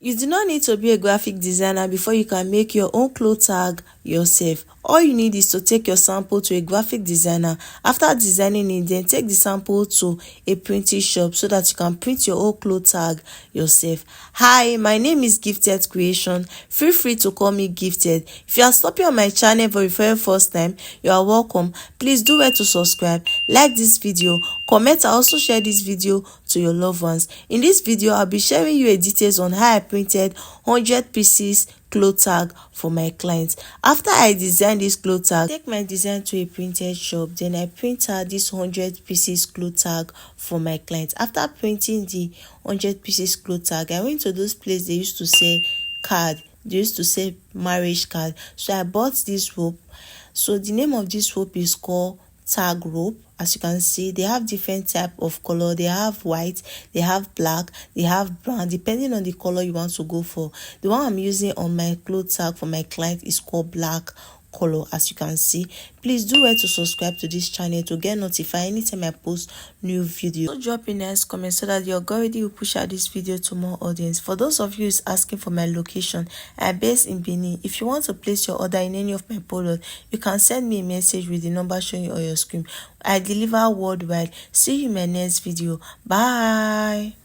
You do not need to be a graphic designer before you can make your own cloth tag yourself. All you need is to take your sample to a graphic designer. After designing it, then take the sample to a printing shop so that you can print your own cloth tag yourself. Hi, my name is Gifted Creation. Feel free to call me Gifted. If you are stopping on my channel for the very first time, you are welcome. Please do well to subscribe, like this video, comment, and also share this video to your loved ones. In this video, I'll be sharing you a details on how I printed 100 pieces cloth tag for my clients. After I design this cloth tag, take my design to a printed shop, then I print out this 100 pieces cloth tag for my clients. After printing the 100 pieces cloth tag, I went to those places they used to sell card. They used to say marriage card. So I bought this rope. So the name of this rope is called tag rope. As you can see, they have different type of color. They have white, they have black, they have brown, depending on the color you want to go for. The one I'm using on my cloth tag for my client is called black color. As you can see, please do well to subscribe to this channel to get notified anytime I post new video. So drop in nice comment so that the algorithm will push out this video to more audience. For those of you who's asking for my location, I'm based in Benin. If you want to place your order in any of my products, you can send me a message with the number showing on your screen. I deliver worldwide. See you in my next video. Bye.